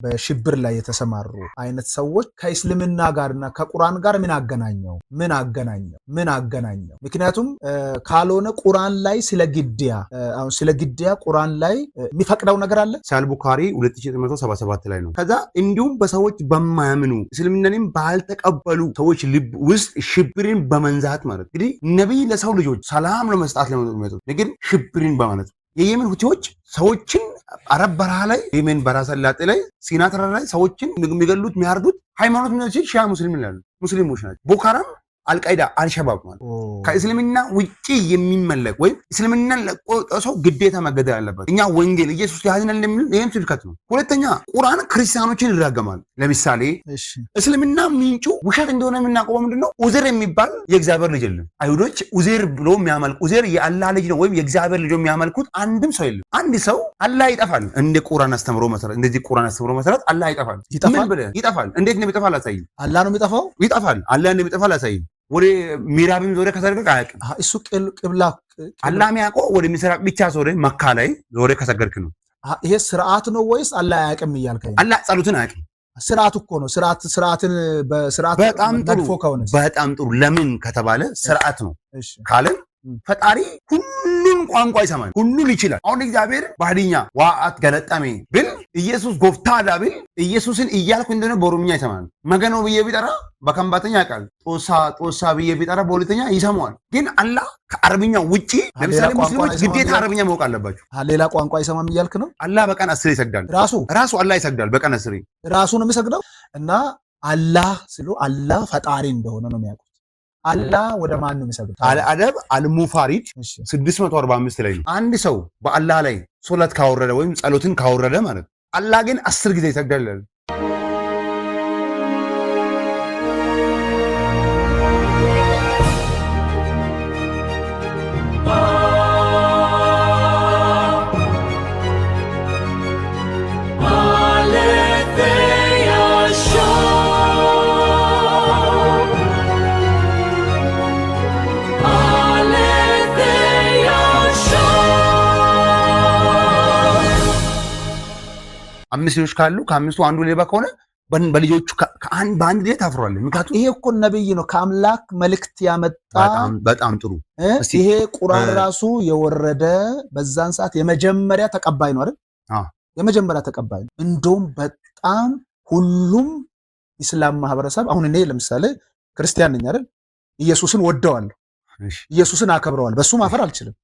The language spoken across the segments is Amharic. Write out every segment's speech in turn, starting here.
በሽብር ላይ የተሰማሩ አይነት ሰዎች ከእስልምና ጋርና ከቁርአን ጋር ምን አገናኘው? ምክንያቱም ካልሆነ ቁርአን ላይ ስለ ግድያ ቁርአን ላይ የሚፈቅደው ነገር አለ። ሳል ቡኻሪ 2977 ላይ ነው። ከዛ እንዲሁም በሰዎች በማያምኑ እስልምናንም ባልተቀበሉ ሰዎች ልብ ውስጥ ሽብርን በመንዛት ማለት እንግዲህ ነብይ ለሰው ልጆች ሰላም ለመስጣት ለመጡት ግን ሽብርን በማለት የየመን ሁቲዎች ሰዎችን አረብ በረሃ ላይ የመን በረሃ ሰላጤ ላይ ሲና ተራራ ላይ ሰዎችን የሚገሉት የሚያርዱት ሃይማኖት ነው ሲል ሺዓ ሙስሊሞች ናቸው። ቦኮ ሃራም አልቃይዳ አልሸባብ ማለት ከእስልምና ውጪ የሚመለክ ወይም እስልምናን ለቆ ሰው ግዴታ መገደል አለበት። እኛ ወንጌል ኢየሱስ ያዝናል እንደሚል ይሄም ስብከት ነው። ሁለተኛ ቁርአን ክርስቲያኖችን ይራገማል። ለምሳሌ እስልምና ምንጩ ውሸት እንደሆነ የምናውቀው ምንድነው? ኡዘር የሚባል የእግዚአብሔር ልጅ የለም። አይሁዶች ኡዘር ብሎ የሚያመልኩ ኡዘር የአላህ ልጅ ነው ወይም የእግዚአብሔር ልጅ ነው የሚያመልኩት አንድም ሰው የለም። አንድ ሰው አላህ ይጠፋል እንደ ቁርአን አስተምሮ መሰረት እንደዚህ ቁርአን አስተምሮ መሰረት አላህ ይጠፋል። ይጠፋል። እንዴት ነው የሚጠፋው? አላሳይም። አላህ ነው የሚጠፋው? ይጠፋል። አላህ ነው የሚጠፋው? አላሳይም። ወደ ሚራብም ዞረ ከሰገድክ አያውቅም። እሱ ቅብላ አላህ የሚያውቀው ወደ ምስራቅ ብቻ ዞረ መካ ላይ ዞረ ከሰገድክ ነው። ይሄ ስርዓት ነው ወይስ አላህ አያውቅም እያልከኝ? አላህ ጸሎትን አያውቅም። ስርዓት እኮ ነው። ስርዓትን በስርዓት በጣም ጥሩ ለምን ከተባለ ስርዓት ነው ካለ ፈጣሪ ሁሉን ቋንቋ ይሰማል፣ ሁሉን ይችላል። አሁን እግዚአብሔር ባህዲኛ ዋአት ገለጣሜ ብል ኢየሱስ ጎፍታዳ ብል ኢየሱስን እያልኩ እንደሆነ በኦሮምኛ ይሰማል። መገኖ ብዬ ቢጠራ በከንባተኛ ያውቃል። ጦሳ ብዬ ቢጠራ በሁለተኛ ይሰማዋል። ግን አላህ ከአረብኛ ውጪ ለምሳሌ ሙስሊሞች ግዴታ አረብኛ ማወቅ አለባቸው። ሌላ ቋንቋ አይሰማም እያልክ ነው? አላህ በቀን 10 ይሰግዳል። ራሱ አላህ ይሰግዳል በቀን 10 ራሱ ነው የሚሰግደው። እና አላህ ሲሉ አላህ ፈጣሪ እንደሆነ ነው የሚያውቁት። አላህ ወደ ማን ነው የሚሰግደው? አልአደብ አልሙፋሪድ 645 ላይ ነው። አንድ ሰው በአላህ ላይ ሶላት ካወረደ ወይም ጸሎትን ካወረደ ማለት አላህ ግን 10 ጊዜ ይሰግዳል። አምስት ልጆች ካሉ ከአምስቱ አንዱ ሌባ ከሆነ በልጆቹ በአንድ ላይ ታፍሯል። ምክንያቱም ይሄ እኮ ነብይ ነው ከአምላክ መልእክት ያመጣ። በጣም ጥሩ። ይሄ ቁርአን ራሱ የወረደ በዛን ሰዓት የመጀመሪያ ተቀባይ ነው አይደል? የመጀመሪያ ተቀባይ ነው። እንደውም በጣም ሁሉም ኢስላም ማህበረሰብ አሁን እኔ ለምሳሌ ክርስቲያን ነኝ አይደል? ኢየሱስን ወደዋለሁ፣ ኢየሱስን አከብረዋለሁ። በሱ ማፈር አልችልም።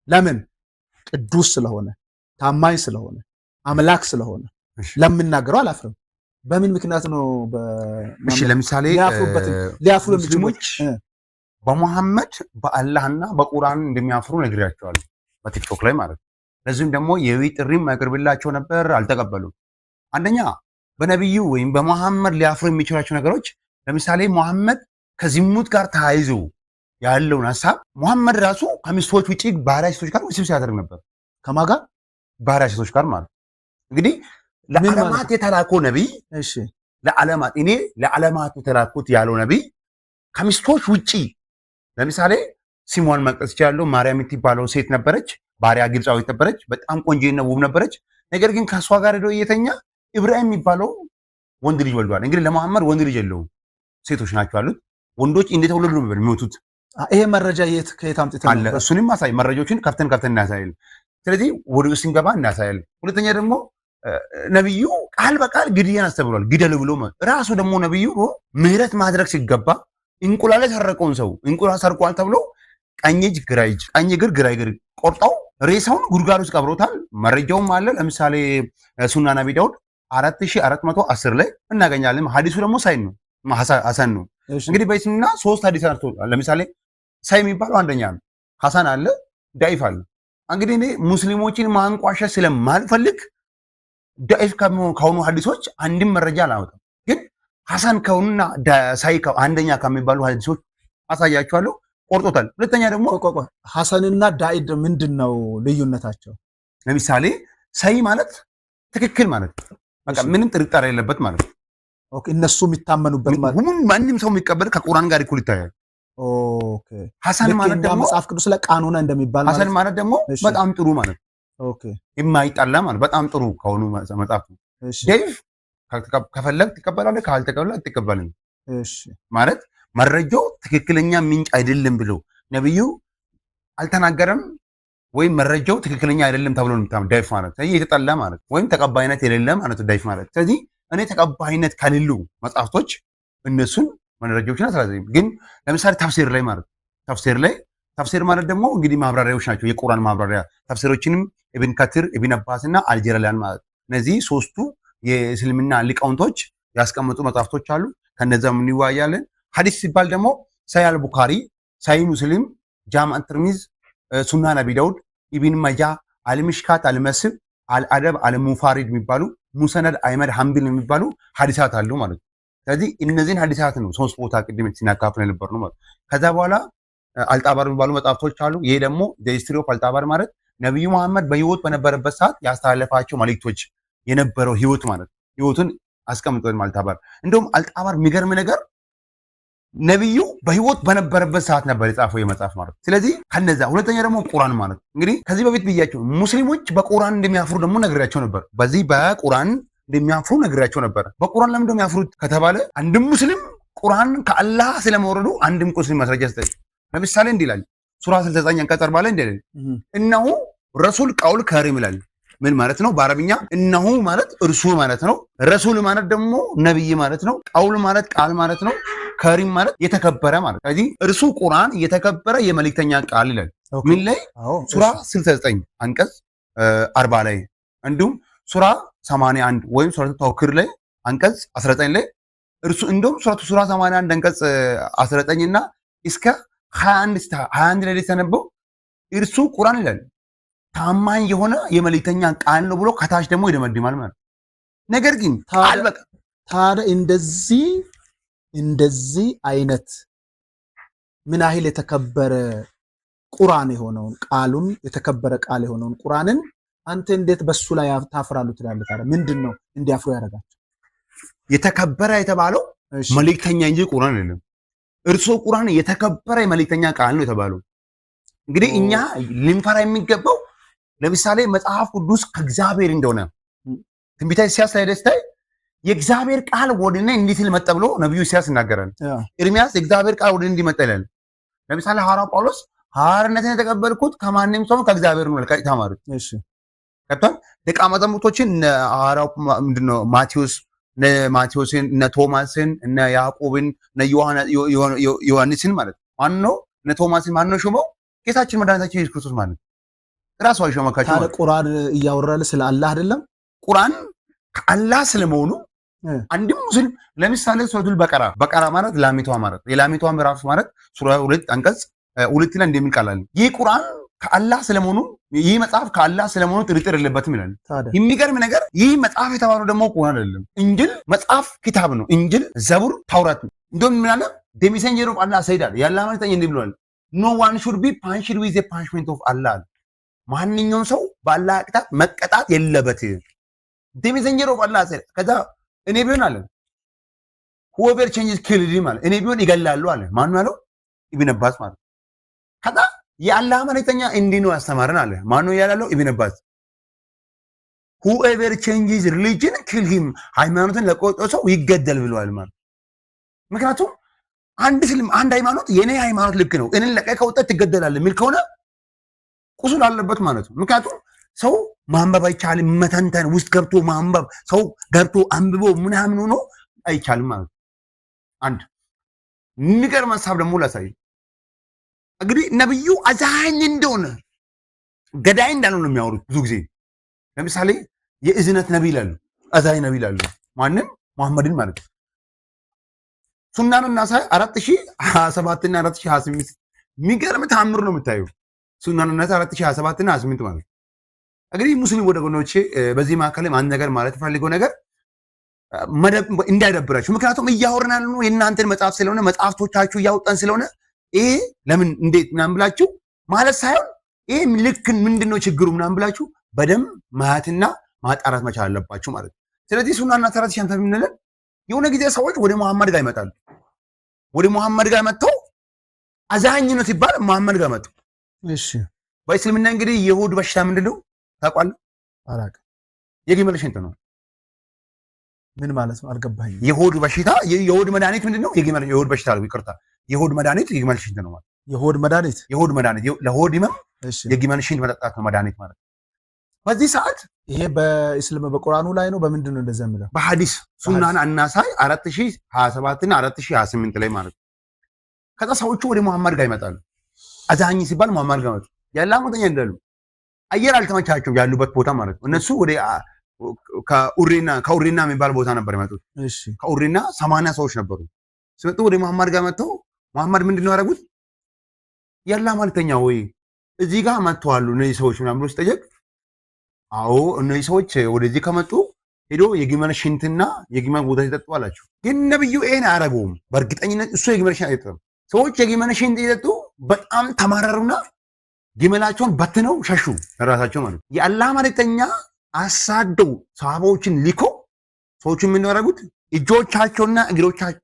ለምን? ቅዱስ ስለሆነ፣ ታማኝ ስለሆነ፣ አምላክ ስለሆነ ለምናገረው አላፍርም። በምን ምክንያት ነው? እሺ ለምሳሌ ሊያፍሩ ሙስሊሞች በመሐመድ በአላህና በቁርአን እንደሚያፍሩ ነግሬያቸዋለሁ በቲክቶክ ላይ ማለት ነው። ለዚህም ደግሞ የውይይት ጥሪም አቅርብላቸው ነበር፣ አልተቀበሉም። አንደኛ በነብዩ ወይም በመሐመድ ሊያፍሩ የሚችላቸው ነገሮች ለምሳሌ መሐመድ ከዝሙት ጋር ተያይዞ ያለውን ሐሳብ መሐመድ ራሱ ከሚስቶች ውጪ ባሪያ ሴቶች ጋር ወሲብ ሲያደርግ ነበር። ከማን ጋር? ባሪያ ሴቶች ጋር ማለት እንግዲህ ለዓለማት የተላከው ነብይ ለዓለማት እኔ ለዓለማት የተላኩት ያለው ነብይ ከሚስቶች ውጪ ለምሳሌ ሲሞን መጥቀስ ይችላል። ማርያም የምትባለው ሴት ነበረች፣ ባሪያ ግብፃዊት ነበረች፣ በጣም ቆንጆና ውብ ነበረች። ነገር ግን ከሷ ጋር ሄዶ እየተኛ ኢብራሂም የሚባለው ወንድ ልጅ ወልዷል። እንግዲህ ለመሐመድ ወንድ ልጅ የለውም፣ ሴቶች ናቸው አሉት። ወንዶች እንደተወለዱ ነበር የሚሞቱት። ይሄ መረጃ ከየት አምጥተህ አለ? እሱንም ማሳይ መረጃዎችን ከፍተን እናሳያለን። ስለዚህ ወደ ውስጥ ስንገባ እናሳያለን። ሁለተኛ ደግሞ ነብዩ ቃል በቃል ግድያን አስተምሯል። ግደሉ ብሎ ራሱ ደግሞ ነብዩ ምህረት ማድረግ ሲገባ እንቁላል የሰረቀውን ሰው እንቁላል ሰርቋል ተብሎ ቀኝ እጅ ግራ እጅ ቀኝ እግር ግራ እግር ቆርጠው ሬሳውን ጉድጓድ ውስጥ ቀብሮታል። መረጃውም አለ። ለምሳሌ ሱናን አቢ ዳውድ 4410 ላይ እናገኛለን። ሐዲሱ ደግሞ ሳይን ነው ሐሰን ነው። እንግዲህ በእስልምና 3 ሐዲስ አርቶ ለምሳሌ ሳይ የሚባለው አንደኛ ነው። ሐሰን አለ፣ ዳኢፍ አለ። እንግዲህ እኔ ሙስሊሞችን ማንቋሸሽ ስለማልፈልግ ዳኢፍ ከሆኑ ሐዲሶች አንድም መረጃ አላወጣም። ግን ሐሰን ከሆኑና ሳይ አንደኛ ከሚባሉ ሐዲሶች አሳያቸዋለሁ። ቆርጦታል። ሁለተኛ ደግሞ ሐሰንና ዳኢፍ ምንድነው ልዩነታቸው? ለምሳሌ ሳይ ማለት ትክክል ማለት በቃ ምንም ጥርጣሬ የለበት ማለት ነው። ኦኬ እነሱ የሚታመኑበት ማለት ማንም ሰው የሚቀበል ከቁርአን ጋር እኩል ይታያል። ኦኬ ሐሰን ማለት ደግሞ መጽሐፍ ቅዱስ ላይ ቃኑና እንደሚባል ማለት ሐሰን ማለት ደግሞ በጣም ጥሩ ማለት ኦኬ የማይጣላ ማለት በጣም ጥሩ ከሆኑ መጽሐፍ ነው። ዳኢፍ ከፈለግ ትቀበላለህ፣ ካልተቀበለ አትቀበልም። እሺ ማለት መረጃው ትክክለኛ ምንጭ አይደለም ብሎ ነብዩ አልተናገረም ወይም መረጃው ትክክለኛ አይደለም ተብሎ ነው ዳይፍ ማለት ነው። የተጠላ ማለት ወይም ተቀባይነት የሌለ ማለት ነው ዳይፍ ማለት። ስለዚህ እኔ ተቀባይነት ከሌሉ መጽሐፍቶች እነሱን መረጃዎችን አስራዘኝ። ግን ለምሳሌ ተፍሲር ላይ ማለት ተፍሲር ማለት ደግሞ እንግዲህ ማብራሪያዎች ናቸው፣ የቁርአን ማብራሪያ ተፍሲሮችንም ኢብን ከቲር፣ ኢብን አባስ እና አልጀላላን ማለት እነዚህ ሶስቱ የእስልምና ሊቃውንቶች ያስቀመጡ መጽሐፍቶች አሉ። ከነዛ ምን ይዋያለን። ሐዲስ ሲባል ደግሞ ሳሂህ አልቡኻሪ፣ ሳሂህ ሙስሊም፣ ጃምዕ ትርሚዝ፣ ሱናን አቢ ዳውድ፣ ኢብን ማጃ፣ አልሚሽካት፣ አልመስብ፣ አልአደብ፣ አልሙፋሪድ የሚባሉ ሙሰነድ አህመድ ሐንበል የሚባሉ ሐዲሳት አሉ ማለት ነው። ስለዚህ እነዚህን ሐዲሳት ነው ሶስት ቦታ ቅድም ሲናካፍል ነበር ነው ማለት። ከዛ በኋላ አልጣባር የሚባሉ መጽሐፍቶች አሉ። ይሄ ደግሞ ሂስትሪ ኦፍ አልጣባር ማለት ነብዩ መሐመድ በህይወት በነበረበት ሰዓት ያስተላለፋቸው መልእክቶች የነበረው ህይወት ማለት ህይወቱን አስቀምጧል አልጣባር። እንደውም አልጣባር የሚገርም ነገር ነብዩ በህይወት በነበረበት ሰዓት ነበር የጻፈው የመጽሐፍ ማለት። ስለዚህ ከነዛ ሁለተኛ ደግሞ ቁርአን ማለት እንግዲህ ከዚህ በፊት ብያቸው ሙስሊሞች በቁርአን እንደሚያፍሩ ደግሞ ነግሬያቸው ነበር። በዚህ በቁርአን እንደሚያፍሩ ነግሬያቸው ነበር። በቁርአን ለምን እንደሚያፍሩት ከተባለ አንድም ሙስሊም ቁርአን ከአላህ ስለመወረዱ አንድም ሙስሊም ማስረጃ ሰጠ። ለምሳሌ እንዲህ ይላል ሱራ 69 አንቀጽ 40 ላይ እንዲህ ይላል እነሆ ረሱል ቀውል ከሪም ይላል። ምን ማለት ነው? በአረብኛ እነሆ ማለት እርሱ ማለት ነው። ረሱል ማለት ደግሞ ነብይ ማለት ነው። ቀውል ማለት ቃል ማለት ነው። ከሪም ማለት የተከበረ ማለት። ስለዚህ እርሱ ቁርአን የተከበረ የመልእክተኛ ቃል ይላል። ምን ላይ? ሱራ 69 አንቀጽ 40 ላይ እንዲሁም ሱራ 81 ወይም ሱራ ተወክር ላይ አንቀጽ 19 ላይ እርሱ እንደውም ሱራ 81 አንቀጽ 19 እና እስከ 21 ላይ ተነበው እርሱ ቁርአን ይላል ታማኝ የሆነ የመልእክተኛ ቃል ነው ብሎ ከታች ደግሞ ይደመድማል ማለት። ነገር ግን ታዲያ እንደዚህ አይነት ምን ያህል የተከበረ ቁርአን የሆነውን ቃሉን የተከበረ ቃል የሆነውን ቁርአንን አንተ እንዴት በሱ ላይ ታፍራሉ ትላለህ? ታዲያ ምንድነው እንዲያፍሩ ያደርጋቸው? የተከበረ የተባለው መልእክተኛ እንጂ ቁርአን አይደለም። እርሱ ቁርአን የተከበረ የመልእክተኛ ቃል ነው የተባለው። እንግዲህ እኛ ልንፈራ የሚገባው ለምሳሌ መጽሐፍ ቅዱስ ከእግዚአብሔር እንደሆነ ትንቢተ ኢሳይያስ ላይ ደስታይ የእግዚአብሔር ቃል ወደኔ እንዲህ ሲል መጣ ብሎ ነብዩ ኢሳይያስ ይናገራል። ኤርሚያስ የእግዚአብሔር ቃል ወደኔ እንዲህ መጣ ይላል። ለምሳሌ ሐዋርያው ጳውሎስ ሐዋርነትን የተቀበልኩት ከማንም ሰው ከእግዚአብሔር ነው ለቀቅ ተማሩ። እሺ ከቷን ደቀ መዛሙርቶችን ሐዋርያው ምንድነው ማቴዎስን እነ ቶማስን እነ ያዕቆብን እነ ዮሐንስን ማለት ማን ነው? እነ ቶማስን ማን ነው ሾመው? ጌታችን መድኃኒታችን ኢየሱስ ክርስቶስ ማለት ራሱ አይሾመካቸው። ታዲያ ቁርአን እያወራለ ስለ አላህ አይደለም? ቁርአን ከአላህ ስለመሆኑ አንድም ሙስሊም ለምሳሌ ሱረቱል በቀራ ማለት ላሚቷ ማለት የላሚቷ ምዕራፍ ማለት ሱራ 2 አንቀጽ 2 ላይ እንደሚል ቃል አለ። ይህ ቁርአን ከአላህ ስለመሆኑ ይህ መጽሐፍ ከአላህ ስለመሆኑ ጥርጥር የለበትም ይላል። የሚገርም ነገር ይህ መጽሐፍ የተባለው ደግሞ ቁርአን አይደለም። እንጅል መጽሐፍ ኪታብ ነው። እንጅል፣ ዘቡር፣ ተውራት ነው። እንደውም ምን አለ? the messenger of Allah said ያላህ መልእክተኛ እንዲህ ብሏል no one should be punished with the punishment of Allah። ማንኛውም ሰው በአላህ ቅጣት መቀጣት የለበትም። the messenger of Allah said ከዛ እኔ ቢሆን አለ whoever changes kill him አለ እኔ ቢሆን ይገላሉ አለ። ማን ነው ያለው? ኢብን አባስ ማለት ከዛ የአላህ መልእክተኛ እንዲህ ነው ያስተማረን አለ። ማን ነው ያላለው? ኢብን አባስ whoever changes religion kill him ሃይማኖትን ለቆጠ ሰው ይገደል ብለዋል ማለት። ምክንያቱም አንድ ሃይማኖት የኔ ሃይማኖት ልክ ነው እኔን ለቀህ ከወጣህ ትገደላለህ የሚል ከሆነ ቁስል አለበት ማለት ነው። ምክንያቱም ሰው ማንበብ አይቻልም፣ መተንተን ውስጥ ገብቶ ማንበብ ሰው ገብቶ አንብቦ ምናምን ሆኖ አይቻልም ማለት ነው። አንድ የሚገርም ሀሳብ ደግሞ ላሳይ። እንግዲህ ነብዩ አዛኝ እንደሆነ ገዳይ እንዳልሆነ የሚያወሩት ብዙ ጊዜ። ለምሳሌ የእዝነት ነብይ ይላሉ፣ አዛኝ ነብይ ይላሉ። ማንም መሐመድን ማለት ነው። ሱናንና ሳይ 4027 እና 4028 የሚገርም ተአምር ነው የምታየው። ሱናንና 4027 እና 28 ማለት እንግዲህ ሙስሊም ወገኖቼ በዚህ መካከል አንድ ነገር ማለት ፈልገው ነገር እንዳይደብራችሁ። ምክንያቱም እያወራን ነው የእናንተን መጽሐፍ ስለሆነ መጽሐፍቶቻችሁ እያወጣን ስለሆነ ይሄ ለምን እንዴት ምናምን ብላችሁ ማለት ሳይሆን ይሄ ልክ ምንድነው ችግሩ ምናምን ብላችሁ በደንብ ማየትና ማጣራት መቻል አለባችሁ ማለት ነው። ስለዚህ ሱናና ተረት ሸንፈ ምንለን የሆነ ጊዜ ሰዎች ወደ መሐመድ ጋር ይመጣሉ። ወደ መሐመድ ጋር መጥተው አዛኝ ነው ሲባል መሐመድ ጋር መጡ። እሺ በእስልምና እንግዲህ የሁድ በሽታ ምንድነው ታውቃለህ? አላውቅም። የግመል ሽንት ነው። ምን ማለት ነው አልገባኝም። የሆድ በሽታ የሆድ መድኃኒት ምንድነው? የሆድ በሽታ ነው። ይቅርታ የሆድ መድኃኒት የግመል ሽንት ነው ማለት። የሆድ መድኃኒት ለሆድ ህመም የግመል ሽንት መጠጣት ነው መድኃኒት ማለት። በዚህ ሰዓት ይሄ በእስልም በቁርአኑ ላይ ነው በምንድን ነው እንደዛ የሚለው? በሐዲስ ሱናን አናሳይ 4027 እና 4028 ላይ ማለት። ከዛ ሰዎቹ ወደ መሐመድ ጋር ይመጣሉ። አዛኝ ሲባል መሐመድ ጋር መጡ። ያላ ሞተኛ እንዳሉ አየር አልተመቻቸው ያሉበት ቦታ ማለት ነው። እነሱ ወደ ከኡሪና የሚባል ቦታ ነበር የመጡት። እሺ ከኡሪና 80 ሰዎች ነበሩ። ሲመጡ ወደ መሐመድ ጋር መጥተው መሐመድ ምንድነው ያደረጉት? ያላ ማልተኛ ወይ እዚህ ጋር መጥተዋል እነዚህ ሰዎች ምናምን ብሎ ሲጠየቅ፣ አዎ እነዚህ ሰዎች ወደዚህ ከመጡ ሄዶ የግመል ሽንትና የግመል ወተት ይጠጡ አላቸው። ግን ነብዩ ይሄን አያደርገውም። በእርግጠኝነት እሱ የግመል ሽንት አይጠጣም። ሰዎች የግመል ሽንት ይጠጡ በጣም ተማረሩና ግመላቸውን በትነው ሸሹ ራሳቸው ማለት ነው። የአላህ መልእክተኛ አሳደው ሰሃቦችን ሊኮ ሰዎችን ምን ያደረጉት? እጆቻቸውና እግሮቻቸው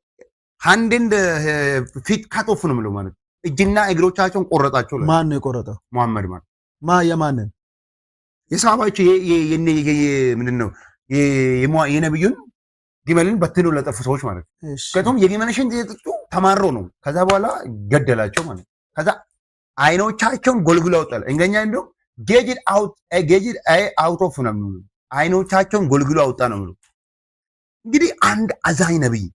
ሃንድ ኤንድ ፊት ካት ኦፍ ነው የሚለው ማለት እጅና እግሮቻቸውን ቆረጣቸው። ማን ነው የቆረጠው? መሐመድ ማለት የማንን የሰሃባቸው ምንድነው የነብዩን ግመልን በትነው ለጠፉ ሰዎች ማለት ነው። ከቶም የግመል ሽንት የጠጡ ተማረው ነው። ከዛ በኋላ ገደላቸው ማለት ነው። ከዛ አይኖቻቸውን ጎልጉሎ አውጣለ። እንገኛ እንደው ጌጅድ አውት ኦፍ ነው የሚሉ አይኖቻቸውን ጎልጉሎ አውጣ ነው የሚሉ። እንግዲህ አንድ አዛኝ ነብይ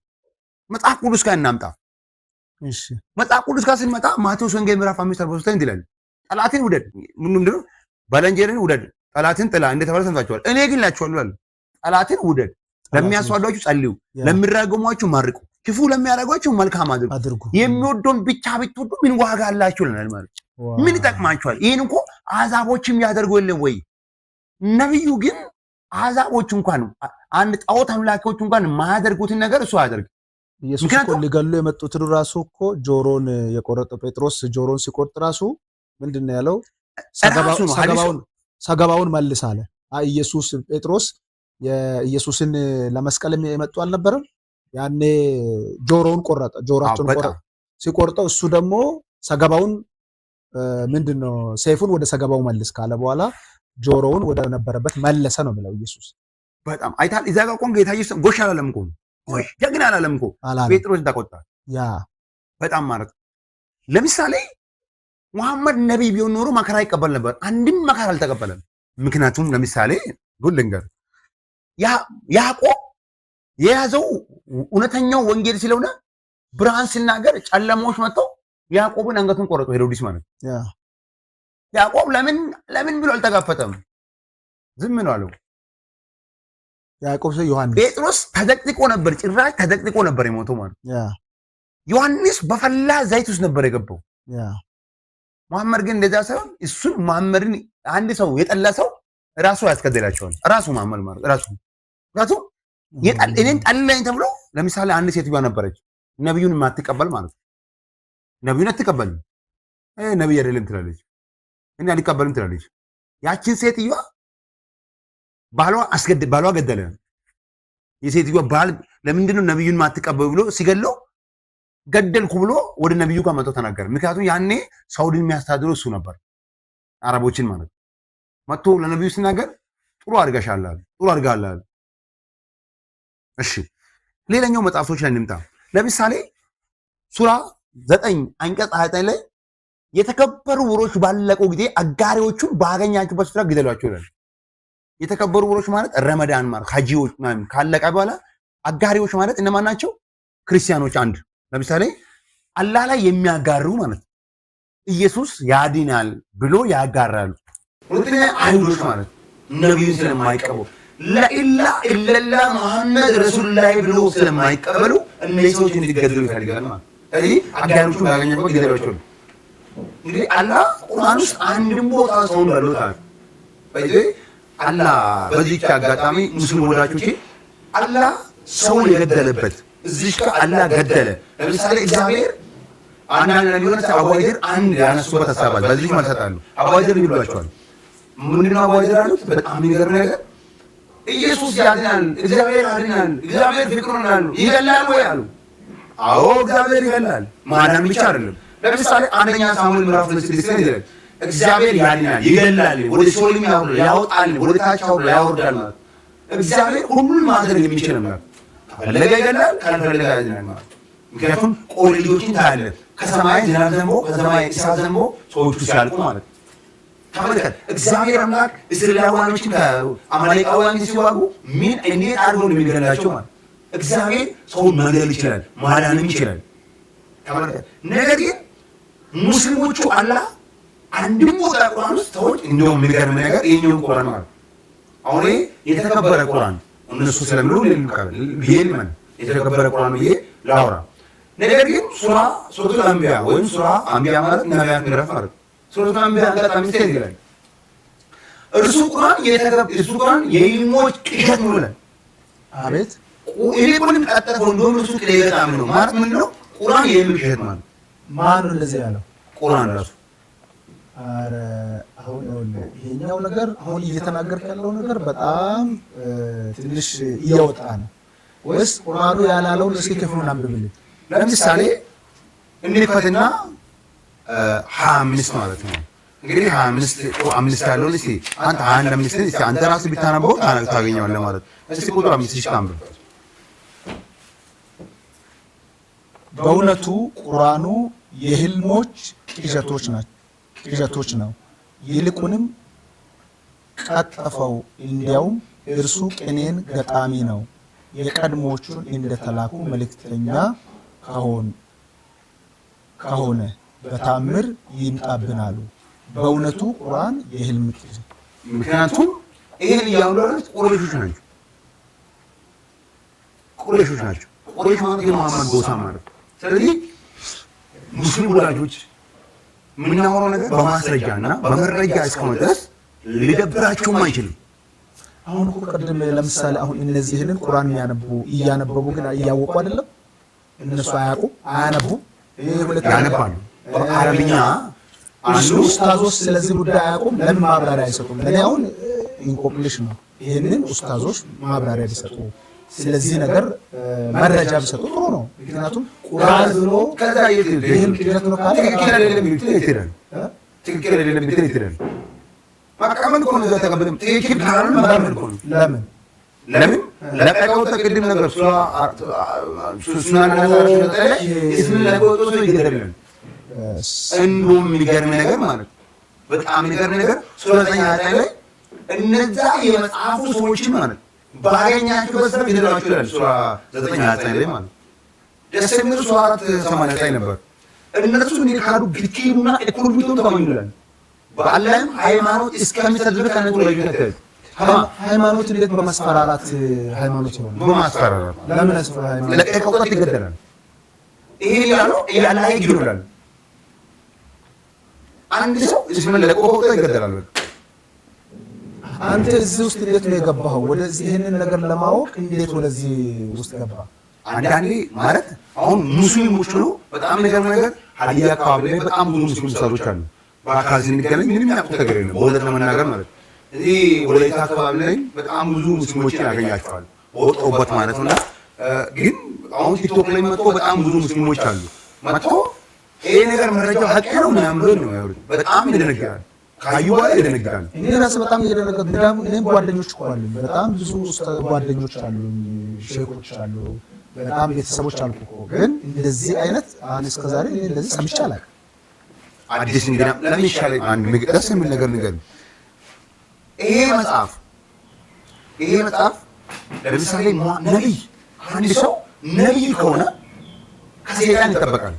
መጽሐፍ ቅዱስ ጋር እናምጣ። እሺ መጽሐፍ ቅዱስ ጋር ስንመጣ ማቴዎስ ወንጌል ምዕራፍ 5:43 ይላል ጠላትን ውደድ፣ ምንድነው ባልንጀራህን ውደድ፣ ጠላትን ጥላ እንደተባለ ሰምታችኋል። እኔ ግን እላችኋለሁ አለ ጠላትን ውደድ፣ ለሚያስዋዷችሁ ጸልዩ፣ ለሚራገሟችሁ መርቁ፣ ክፉ ለሚያደርጓችሁ መልካም አድርጉ። የሚወደውን ብቻ ብትወዱ ምን ዋጋ አላችሁ ይላል ማለት ምን ይጠቅማችኋል? ይሄን እኮ አሕዛቦችም ያደርጉ የለም ወይ? ነብዩ ግን አሕዛቦች እንኳን አንድ ጣዖት አምላኪዎች እንኳን ማያደርጉትን ነገር እሱ አያደርግ። ኢየሱስ እኮ ሊገሉ የመጡትን ራሱ እኮ ጆሮን የቆረጠው ጴጥሮስ ጆሮን ሲቆርጥ ራሱ ምንድነው ያለው? ሰገባውን መልስ አለ። ኢየሱስ ጴጥሮስ የኢየሱስን ለመስቀል የመጡ አልነበረም? ያኔ ጆሮውን ቆረጠ። ጆሮአቸውን ቆረጠ። ሲቆርጠው እሱ ደግሞ ሰገባውን ምንድነው ሰይፉን ወደ ሰገባው መልስ ካለ በኋላ ጆሮውን ወደ ነበረበት መለሰ ነው የሚለው ኢየሱስ። በጣም አይታል። እዛ ጋር ቆም ጌታ ኢየሱስ ጎሽ አላለም እኮ ጎሽ ጀግና አላለም እኮ ጴጥሮስ ተቆጣ። ያ በጣም ማለት ለምሳሌ መሐመድ ነብይ ቢሆን ኖሮ መከራ ይቀበል ነበር። አንድም መከራ አልተቀበለም። ምክንያቱም ለምሳሌ ጉልንገር ያዕቆብ የያዘው እውነተኛው ወንጌል ስለሆነ ብርሃን ሲናገር ጨለማዎች መጥተው ያዕቆብን አንገቱን ቆረጡ። ሄሮድስ ማለት ያዕቆብ ለምን ብሎ አልተጋፈጠም? ዝም ነው አለው። ያዕቆብ ሰው ዮሐንስ ጴጥሮስ ተደቅድቆ ነበር፣ ጭራሽ ተደቅድቆ ነበር የሞተው ማለት ዮሐንስ በፈላ ዘይት ውስጥ ነበር የገባው። መሐመድ ግን እንደዛ ሳይሆን እሱን መሐመድን አንድ ሰው የጠላ ሰው ራሱ ያስገደላቸዋል። ራሱ መሐመድ ማለት ራሱ እኔን ጠላኝ ተብሎ ለምሳሌ አንድ ሴትዮዋ ነበረች ነብዩን የማትቀበል ማለት ነው። ነብዩን አትቀበልም፣ ነብይ አይደለም ትላለች፣ እኔ አልቀበልም ትላለች። ያችን ሴትዮዋ ባሏ ገደለ። የሴትዮዋ ባል ለምንድን ነው ነብዩን የማትቀበሉ ብሎ ሲገለው ገደልኩ ብሎ ወደ ነብዩ ጋር መጥቶ ተናገረ። ምክንያቱም ያኔ ሳውዲን የሚያስተዳድሩ እሱ ነበር፣ አረቦችን ማለት መጥቶ ለነብዩ ሲናገር ጥሩ አድርገሻል፣ ጥሩ አድርጋል። እሺ ሌላኛው መጽሐፎች ላይ እንምጣ። ለምሳሌ ሱራ 9 አንቀጽ 29 ላይ የተከበሩ ወሮች ባለቁ ጊዜ አጋሪዎቹን ባገኛችሁበት ስፍራ ግደሏቸው ይላል። የተከበሩ ወሮች ማለት ረመዳን ማለት ሐጂዎች ማለት ካለቀ በኋላ አጋሪዎች ማለት እነማን ናቸው? ክርስቲያኖች አንድ ለምሳሌ አላህ ላይ የሚያጋሩ ማለት ኢየሱስ ያድናል ብሎ ያጋራሉ። ሁለተኛ አይሁዶች ማለት ነብዩን ስለማይቀበሉ ለኢላ ኢላላ መሐመድ ረሱሉላህ ብሎ ስለማይቀበሉ እነዚህ ሰዎች እንዲገደሉ ይፈልጋል ማለት ስለዚህ አጋሪዎቹ ያገኛቸው ግደሏቸው። እንግዲህ አላህ ቁርአን ውስጥ አንድም ቦታ ሰውን ገሎታል። አላህ በዚህ አጋጣሚ ሙስሊም ወዳጆቼ አላህ ሰውን የገደለበት እዚህ ጋር አላህ ገደለ። ለምሳሌ እግዚአብሔር አንዳንድ ነገሮች አዋይደር አንድ ያነሱበት ሐሳባል በዚህ መልሰጣሉ። አዋይደር ይሏቸዋል። ምንድነው አዋይደር አሉት? በጣም የሚገርም ነገር ኢየሱስ ያድናል፣ እግዚአብሔር ያድናል፣ እግዚአብሔር ፍቅሩን አሉ ይገላል ወይ አሉ። አዎ እግዚአብሔር ይገላል፣ ማዳን ብቻ አይደለም። ለምሳሌ አንደኛ ሳሙኤል ምዕራፍ 6 ይላል እግዚአብሔር ያድናል፣ ይገላል፣ ወደ ሲኦልም ያወርዳል፣ ወደ ታች ያወርዳል ማለት እግዚአብሔር ሁሉን ማድረግ የሚችል ነው። ከፈለገ ይገላል፣ ካልፈለገ ያድናል ማለት። ምክንያቱም ቆሬ ልጆችን ታያለህ፣ ከሰማይ ዝናብ ዘንቦ ከሰማይ እሳት ዘንቦ ሰዎቹ ሲያልቁ ማለት። ተመልከት እግዚአብሔር አምላክ እስራኤላውያኖችን ከአማሌቃውያን ሲዋጉ ምን እንዴት አድርጎ እንደሚገላቸው ማለት። እግዚአብሔር ሰውን መግደል ይችላል፣ ማዳንም ይችላል። ተመልከት። ነገር ግን ሙስሊሞቹ አላህ አንድም ቦታ ቁርአን ውስጥ ሰዎች እንደውም የሚገርም ነገር ይሄኛው ቁርአን ማለት አሁን የተከበረ ቁርአን እነሱ ስለሚሉ ለምን የተከበረ ቁርአን ብዬ ላውራ። ነገር ግን ሱረቱል አንቢያ ወይም ሱራ አንቢያ ማለት ነቢያት ምዕራፍ ማለት ሱረቱል አንቢያ አንቀጽ 5 ይላል እርሱ ቁርአን የኢልሞች ቅዠት ነው ይላል። አቤት ይልቁንም ቀጠፈው እንደውም እሱ ቅዠት ነው ማለት ምንድን ነው? ቁርአን የኢልም ቅዠት ማለት ማን ነው እንደዚህ ያለው? ቁርአን ራሱ። አረ አሁን ይሄኛው ነገር አሁን እየተናገርክ ያለው ነገር በጣም ትንሽ እያወጣ ነው ወይስ ቁርአኑ ያላለውን እስኪ ክፍሉን አንብብልኝ። ለምሳሌ እንዲፈትና 25 ማለት ነው እንግዲህ 25 ያለውን እስኪ አንተ 25 እስኪ አንተ ራስህ ብታነበው ታገኘዋለህ ማለት እስኪ ቁጥር 5 እስኪ አንብብ። በእውነቱ ቁርአኑ የህልሞች ቅዠቶች ነው፣ ይልቁንም ቀጠፈው፣ እንዲያውም እርሱ ቅኔን ገጣሚ ነው፣ የቀድሞቹን እንደተላኩ መልእክተኛ ከሆነ በታምር ይምጣብናሉ። በእውነቱ ቁርአን የህልም ቅዠት። ምክንያቱም ይሄን ያውላሉት ቁረይሾች ናቸው። ቁረይሽ ማለት የመሐመድ ጎሳ ማለት። ስለዚህ ሙስሊም ወላጆች የምናወራው ነገር በማስረጃና በመረጃ እስከሆነ ድረስ ሊደብራቸውም አይችልም። አሁን እኮ ቅድም ለምሳሌ አሁን እነዚህንን ቁርአን እያነበቡ ግን እያወቁ አይደለም። እነሱ አያነቡም። ያነባሉ በአረብኛ አንዱ ኡስታዞች ስለዚህ ጉዳይ አያውቁም። ለምን ማብራሪያ አይሰጡም? ለኔ አሁን ኢንኮምፕሊሽን ነው። ይሄንን ኡስታዞች ማብራሪያ ቢሰጡ ስለዚህ ነገር መረጃ ቢሰጡ ጥሩ ነው። ምክንያቱም ቁርአን ብሎ ከዛ ይሄን ቅዠት ነው ካለ ትክክል አይደለም ይላል። ማቀመን እኮ ነው ተቀበለም ትክክል ካልሆነ ማቀመን እኮ ነው። ለምን ለቀቀው ተቀድም ነገር ሱና ነገር ስለተለ እስም ለቆጦ ሰው ይገደላል። እንደውም የሚገርም ነገር ማለት በጣም የሚገርም ነገር ሱረተኛ ላይ እነዛ የመጽሐፉ ሰዎች ማለት ባገኛቸው በሰበብ ይደላቸው ይላል። ሱራ 9 ላይ ማለት ደስ የሚል ሱራ 489 ነበር። እነሱ እንዲካዱ ግቲና ኢኮኖሚውን ተማምኑላል። በአላህም ሃይማኖት እስከሚሰድብ ከነቱ ላይ ይተከለ ሃይማኖት እንዴት በማስፈራራት ሃይማኖት ነው? በማስፈራራት ለምን አስፈራራ? ለቀቀው ይገደላል። ይሄ ያለው ያላህ ይግደላል። አንድ ሰው እስመ ለቀቀው ይገደላል። አንተ እዚህ ውስጥ እንዴት ነው የገባኸው? ወደዚህ ይሄንን ነገር ለማወቅ እንዴት ወደዚህ ውስጥ ገባ? አንዳንዴ ማለት አሁን ሙስሊሞች ነው በጣም ነገር ሀዲያ አካባቢ ላይ በጣም ብዙ ሙስሊም ሰዎች አሉ። በአካል ስንገናኝ ምንም ያውቁት ነገር የለም። በእውነት ለመናገር ማለት እዚህ ወላይታ አካባቢ ላይ በጣም ብዙ ሙስሊሞችን ያገኛቸዋል በወጣሁበት ማለት ነው። ግን አሁን ቲክቶክ ላይ መጥቶ በጣም ብዙ ሙስሊሞች አሉ መጥቶ ይሄ ነገር መረጃው ሀቅ ነው ምናምን ብሎ ነው ያወሩት። በጣም ይደነግጣል። ካዩ በኋላ ይደነግጣል። እኔ ራሴ በጣም እየደነገጥኩ እንዳም እኔም ጓደኞች እኮ አሉኝ። በጣም ብዙ ጓደኞች አሉ፣ ሼኮች አሉ፣ በጣም ቤተሰቦች አሉ እኮ። ግን እንደዚህ አይነት አሁን እስከ ዛሬ እኔ እንደዚህ ሰምቼ አላውቅም። አዲስ እንግዳ ለምን ይሻላል? አንድ ደስ የሚል ነገር ንገር። ይሄ መጽሐፍ ለምሳሌ ነብይ አንድ ሰው ነብይ ከሆነ ከሰይጣን ይጠበቃል።